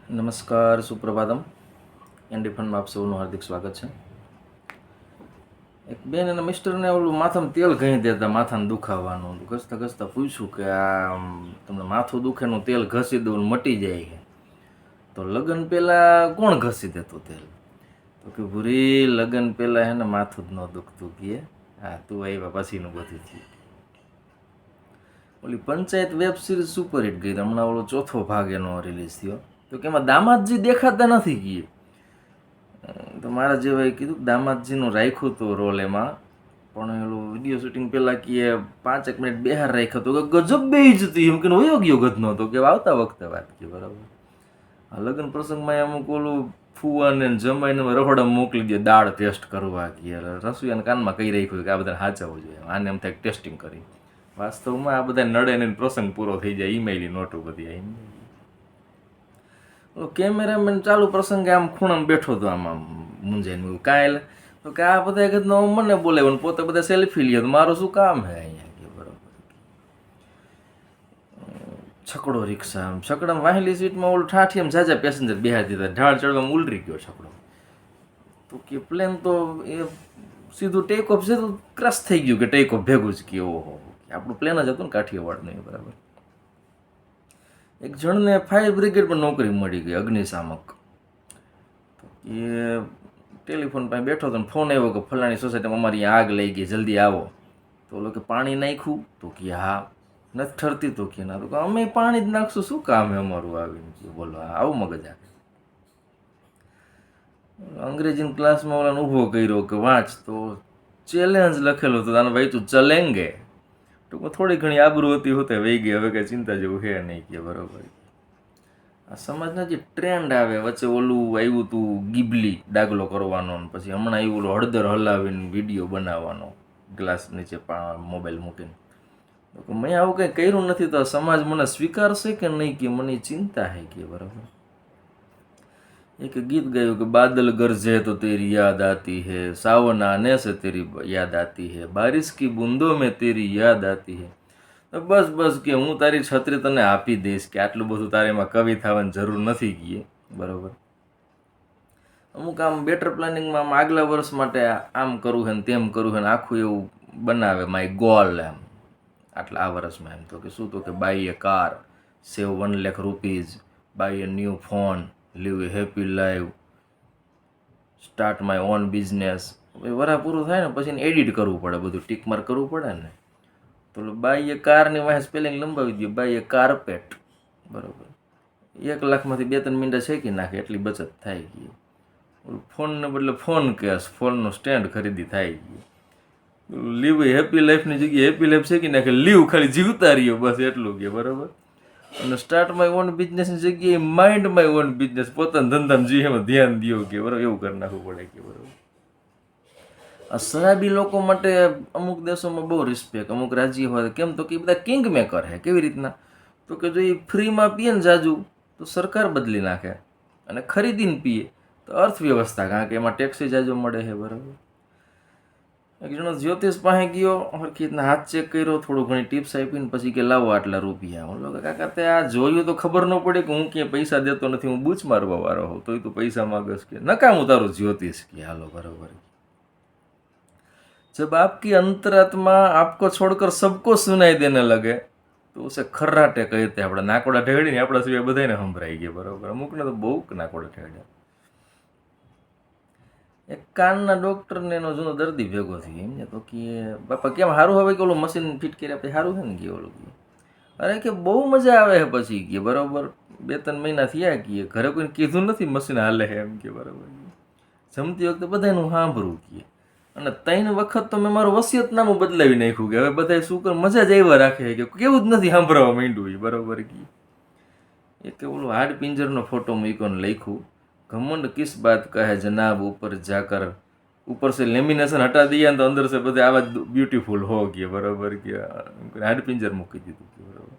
નમસ્કાર, સુપ્રભાતમ. એનડી ફંડમાં આપ સૌનું હાર્દિક સ્વાગત છે. એક બેન અને મિસ્ટરને ઓલું માથામાં તેલ ઘસી દેતા, માથાને દુખાવાનું ઘસતા ઘસતા પૂછ્યું કે આ તમને માથું દુખેનું તેલ ઘસી દઉં મટી જાય છે, તો લગ્ન પહેલાં કોણ ઘસી દેતું તેલ? તો કે ભૂરી લગ્ન પહેલાં હે ને માથું જ ન દુખતું કે હા તું આવ્યા પછીનું બધું થયું. ઓલી પંચાયત વેબ સિરીઝ સુપરહિટ ગઈ, હમણાં ઓલો ચોથો ભાગ એનો રિલીઝ થયો. તો કે એમાં દામાદજી દેખાતા નથી કીએ. તો મારા જેવાએ કીધું દામાદજીનું રાખ્યું હતું રોલ એમાં, પણ એલું વિડીયો શૂટિંગ પહેલાં કીએ 5 મિનિટ બહાર રાખ્યો હતો કે ગજબ બેઇજ્જતી એમ કે વયો ગયો ગધનો હતો કે આવતા વખતે વાત કે બરાબર. આ લગ્ન પ્રસંગમાં અમુક ઓલું ફુવાને જમાઈને રખોડા મોકલી દે દાળ ટેસ્ટ કરવા કે રસોઈયાના કાનમાં કહી રાખ્યું કે આ બધા સાચવવું જોઈએ, આને એમ થાય ટેસ્ટિંગ કરી. વાસ્તવમાં આ બધા નડે ને પ્રસંગ પૂરો થઈ જાય, ઈમેલની નોટો બધી કેમેરામેન ચાલુ પ્રસંગે આમ ખૂણામાં બેઠો હતો, આમ મૂંઝાઈને કાંઈ તો કે આ બધા એક મને બોલાવ્યો ને પોતે બધા સેલ્ફી લે તો મારું શું કામ હે અહીંયા કે બરાબર. છકડો રિક્ષા છકડામાં વાહેલી સીટમાં ઓલું ઠાઠી એમ જાજા પેસેન્જર બેહાડી દીધા, ઢાળ ચડવામાં ઉલરી ગયો છકડો. તો કે પ્લેન તો એ સીધું ટેક ઓફ સીધું ક્રશ થઈ ગયું કે ટેક ઓફ ભેગું જ કે ઓહો આપણું પ્લેન જ હતું ને કાઠિયાવાડ નહીં બરાબર. એક જણને ફાયર બ્રિગેડમાં નોકરી મળી ગઈ, અગ્નિશામક. એ ટેલિફોન પાસે બેઠો હતો ને ફોન આવ્યો કે ફલાણી સોસાયટીમાં અમારી આગ લઈ ગઈ, જલ્દી આવો. તો ઓલો કે પાણી નાખ્યું? તો કે હા. નથી ઠરતી? તો કે ના. તો કે અમે પાણી જ નાખશું, શું કામ હે અમારું આવીને કે બોલો આવું મગજ આવે. અંગ્રેજી ક્લાસમાં ઓલાને ઊભો કર્યો કે વાંચ, તો ચેલેન્જ લખેલું હતું આને ભાઈ તું ચલેંગે. ટૂંકમાં થોડી ઘણી આબરૂ હતી હોતે વહી ગઈ, હવે કંઈ ચિંતા જેવું છે નહીં કે બરાબર. આ સમાજના જે ટ્રેન્ડ આવે, વચ્ચે ઓલું આવ્યું હતું ગીબલી ડાગલો કરવાનો, પછી હમણાં આવ્યું ઓલું હળદર હલાવીને વિડીયો બનાવવાનો ગ્લાસ નીચે મોબાઈલ મૂકીને. તો મેં આવું કંઈ કર્યું નથી તો સમાજ મને સ્વીકારશે કે નહીં કે મને ચિંતા છે કે બરાબર. એક ગીત ગાયું કે બાદલ ગરજે તો તેરી યાદ આતી હૈ, સાવન આને से तेरी याद आती है, बारिश की बूंदों में तेरी याद आती है. તો બસ બસ કે હું તારી છત્રી તને આપી દઈશ, કે આટલું બધું તારે એમાં કવિ થવાની જરૂર નથી કીએ બરાબર. અમુક આમ બેટર પ્લાનિંગમાં આમ આગલા વર્ષ માટે આમ કરવું છે ને તેમ કરવું છે ને આખું એવું બનાવે માય ગોલ એમ આટલા આ વર્ષમાં. એમ તો કે શું તો કે buy a car, save 1 lakh rupees, buy a new phone, live a happy life, start my own business. વરા પૂરું થાય ને પછી એને એડિટ કરવું પડે, બધું ટીક માર્ક કરવું પડે ને. તો બાય એ કારની વાંહે સ્પેલિંગ લંબાવી દો, બાય એ કાર્પેટ બરાબર. 1 લાખમાંથી 2-3 મિનિટ શેકી નાખે એટલી બચત થાય ગઈ. ફોનને બદલે ફોન કેસ, ફોનનું સ્ટેન્ડ ખરીદી થાય ગઈ. લીવ હેપી લાઈફની જગ્યાએ હેપી લાઈફ શેકી નાખે, લીવ ખાલી જીવતા રહ્યો બસ એટલું કે બરાબર. અને સ્ટાર્ટ માય ઓન બિઝનેસની જગ્યાએ માઇન્ડ માય ઓન બિઝનેસ, પોતાના ધંધામાં જે એમાં ધ્યાન દો કે બરાબર, એવું કરી નાખવું પડે કે બરાબર. આ શરાબી લોકો માટે અમુક દેશોમાં બહુ રિસ્પેક્ટ, અમુક રાજ્ય હોય કેમ તો કે એ બધા કિંગ મેકર હે. કેવી રીતના? તો કે જો એ ફ્રીમાં પીએ ને જાજુ તો સરકાર બદલી નાખે, અને ખરીદીને પીએ તો અર્થવ્યવસ્થા, કારણ કે એમાં ટેક્સી જાજો મળે છે બરાબર. એક જણો જ્યોતિષ પાસે ગયો, હરખી રીતના હાથ ચેક કર્યો, થોડું ઘણી ટિપ્સ આપીને પછી કે લાવો આટલા રૂપિયા. હું લોકો કાકા તે આ જોયું તો ખબર ન પડે કે હું ક્યાંય પૈસા દેતો નથી, હું બૂચ મારવા વાળો હોઉં, તોય તું પૈસા માગસ કે નકામું તારું જ્યોતિષ કે હાલો બરાબર. जब आपकी अंतरात्मा आपको छोड़कर सबको सुनाई देने लगे તો ઉસે ખર્રાટે કહેતે. આપણે નાકોડા ઠેડીને આપણા સિવાય બધાને સંભળાઈ ગયા બરાબર. અમુકને તો બહુ નાકોડા ઠેડ્યા. એક કાનના ડૉક્ટરને એનો જૂનો દર્દી ભેગો થયો, એમને તો કે બાપા કેમ સારું હવે કે ઓલું મશીન ફિટ કર્યા પછી સારું છે ને કે ઓલું કે અરે કે બહુ મજા આવે છે પછી કે બરાબર. 2-3 મહિના થયા કે ઘરે કોઈને કીધું નથી મશીન હાલે છે એમ કે બરાબર. જમતી વખતે બધાનું સાંભળવું કે અને 3 વખત તો મેં મારું વસિયતનામું બદલાવી નાખ્યું કે હવે બધા શું કર મજા જ આવ્યા રાખે કે કેવું જ નથી સાંભળવા માંડ્યું એ બરાબર. કે એક ઓલું હાડ પિંજરનો ફોટો મૂક્યો લખ્યું घमंड किस बात का है जनाब, ऊपर जाकर ऊपर से लेमिनेशन हटा दिया तो अंदर से બધે આવા બ્યુટીફુલ હો ગયા બરાબર. કે હાડ પિંજર મૂકી દીધું કે બરાબર.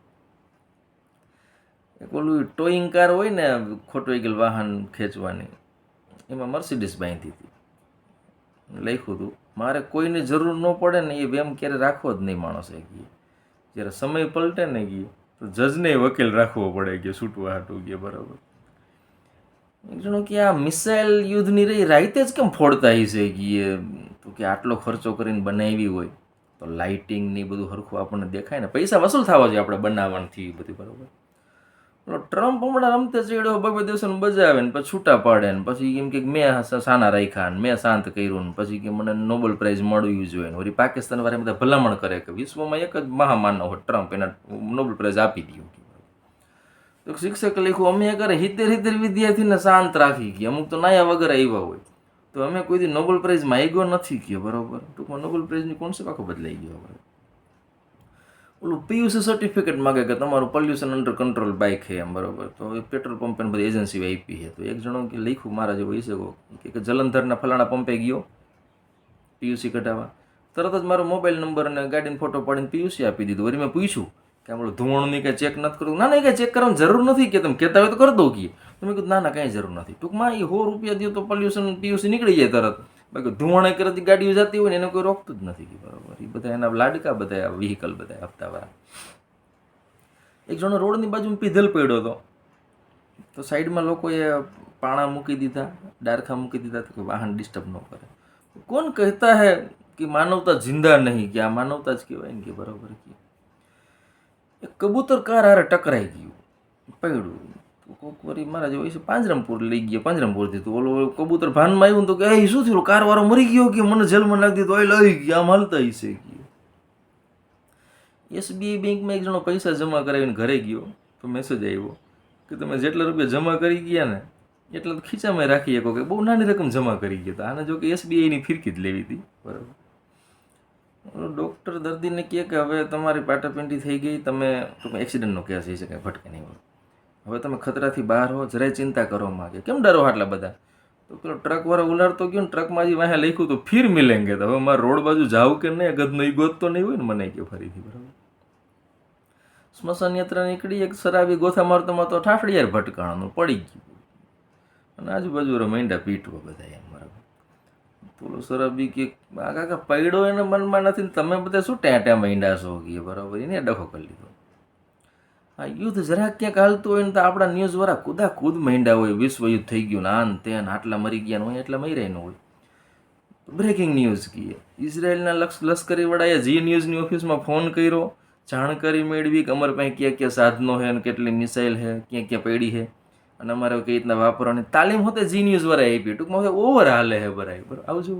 એક ઓલું ટોઈંગ કાર હોય ને ખોટવાઈ ગયેલ વાહન ખેંચવાની, એમાં મર્સિડીઝ બાંધી હતી. લખ્યું હતું મારે કોઈની જરૂર ન પડે ને એ વેમ ક્યારે રાખવો જ નહીં માણસે ગઈ. જ્યારે સમય પલટે ને ગઈ તો જજને વકીલ રાખવો પડે કે છૂટવા હાટું ગયા બરાબર. એક જણો કે આ મિસાઇલ યુદ્ધની રહી રાઈતે જ કેમ ફોડતા હશે કે એ તો કે આટલો ખર્ચો કરીને બનાવી હોય તો લાઇટિંગ ને બધું હરખું આપણને દેખાય ને, પૈસા વસૂલ થવા જોઈએ આપણે બનાવવાથી બધું, બરાબર. ટ્રમ્પ હમણાં રમતે ચડ્યો બબે દિવસનું બજાવે ને પછી છૂટા પાડે ને પછી એમ કે મેં સાના રાખ્યા ને મેં શાંત કર્યું ને પછી કે મને નોબેલ પ્રાઇઝ મળવું જોઈએ ને વળી પાકિસ્તાન વાળા બધા ભલામણ કરે કે વિશ્વમાં એક જ મહામાનવ હોય ટ્રમ્પ, એના નોબેલ પ્રાઇઝ આપી દઉં. તો શિક્ષક લખ્યું અમે કરે હિતેર વિદ્યાર્થીને શાંત રાખી ગયા, અમુક તો નાયા વગર આવ્યા હોય તો અમે કોઈ દી નોબેલ પ્રાઇઝ માંગ્યો નથી ગયો, બરોબર. ટૂંકમાં નોબેલ પ્રાઇઝની કોન્સેપ્ટ આખો બદલાઈ ગયો. ઓલું પીયુસી સર્ટિફિકેટ માગે કે તમારું પોલ્યુશન અંડર કંટ્રોલ બાઇક છે એમ, બરોબર. તો એ પેટ્રોલ પંપે બધી એજન્સી આપી છે. તો એક જણો કે લખ્યું મારા જેવો હશે કે જલંધરના ફલાણા પંપે ગયો પીયુસી કઢાવવા, તરત જ મારો મોબાઈલ નંબર અને ગાડીનો ફોટો પાડીને પીયુસી આપી દીધું. વળી મેં પૂછ્યું કે આપણું ધુમાણુંની કંઈ ચેક નથી કરવું. ના ના, કંઈ ચેક કરવાની જરૂર નથી કે તમે કહેતા હોય તો કરી દઉં કે. તો મેં કીધું ના ના કાંઈ જરૂર નથી. ટૂંકમાં એ 100 રૂપિયા દો તો પોલ્યુશન પીયુસી નીકળી જાય તરત. બાકી ધુમાણા કરતી ગાડીઓ જતી હોય ને એને કોઈ રોકતું જ નથી, બરાબર. એ બધા એના લાડકા બધા વ્હીકલ બધા હપ્તાવાળા. એક જણો રોડની બાજુમાં પીધલ પડ્યો હતો તો સાઈડમાં લોકોએ પાણા મૂકી દીધા, ડારખા મૂકી દીધા કે વાહન ડિસ્ટર્બ ન કરે. કોણ કહેતા હે કે માનવતા જિંદા નહીં, કે આ માનવતા જ કહેવાય ને કે, બરાબર. કે એક કબૂતર કાર હારે ટકરાઈ ગયું, પડ્યું. કોક વરી મારા જેવો છે પાંજરામપુર લઈ ગયો, પાંજરામપુરથી તો ઓલો કબૂતર ભાનમાં આવ્યું તો કે એ શું થયું, કાર વાળો મરી ગયો કે મને જેલમાં નાખી દીધો, લઈ ગયા આમ હાલતા હશે કે. SBI બેંકમાં એક જણો પૈસા જમા કરાવીને ઘરે ગયો તો મેસેજ આવ્યો કે તમે જેટલા રૂપિયા જમા કરી ગયા ને એટલા તો ખીચામાં રાખી શકો, કે બહુ નાની રકમ જમા કરી ગયા. તો આને જો કે SBIની ફિરકી જ લેવી હતી, બરાબર. ડૉક્ટર દર્દીને કહે કે હવે તમારી પાટાપિંડી થઈ ગઈ, તમે ટૂંકમાં એક્સિડન્ટનો કેસ હશે, કંઈ ભટકે નહીં હોય, હવે તમે ખતરાથી બહાર હો, જરાય ચિંતા કરો માગે. કેમ ડરો આટલા બધા? તો પેલો ટ્રકવાળો ઉલાડતો ગયો ને ટ્રકમાં હજી વાહે લખ્યું તો ફીર મિલેંગે. તો હવે મારે રોડ બાજુ જાવું કે નહીં, ગદનો ઈ ગોતતો નહીં હોય ને મને કે ફરીથી, બરાબર. સ્મશાન યાત્રા નીકળી, એક શરાબી ગોથા મારતો મારતો ઠાઠડિયાર ભટકાણો પડી ગયું અને આજુબાજુ માંડ્યા પીટવા બધા એમ, બરાબર. પેલો શરાબી કે આ કાકા પૈડો એને મનમાં નથી ને તમે બધા શું ટેટા માંડ્યા છો કે, બરાબર. એને ડખો કરી લીધો. આ યુદ્ધ જરાક ક્યાંક હાલતું હોય ને તો આપણા ન્યૂઝવાળા કુદા કૂદ માંડ્યા હોય, વિશ્વ યુદ્ધ થઈ ગયું ને આન તેન, આટલા મરી ગયા હોય એટલા મર્યા ન હોય. બ્રેકિંગ ન્યૂઝ કહીએ, ઇઝરાયેલના લશ્કરી વડાએ જી ન્યૂઝની ઓફિસમાં ફોન કર્યો, જાણકારી મેળવી કે અમારે પાસે ક્યાં ક્યાં સાધનો છે અને કેટલી મિસાઇલ છે, ક્યાં ક્યાં પડી છે અને અમારે કઈ રીતના વાપરવાની તાલીમ હોતે જી ન્યૂઝવાળાએ આપી. ટૂંકમાં ઓવર હાલે છે બરાબર. આવજો.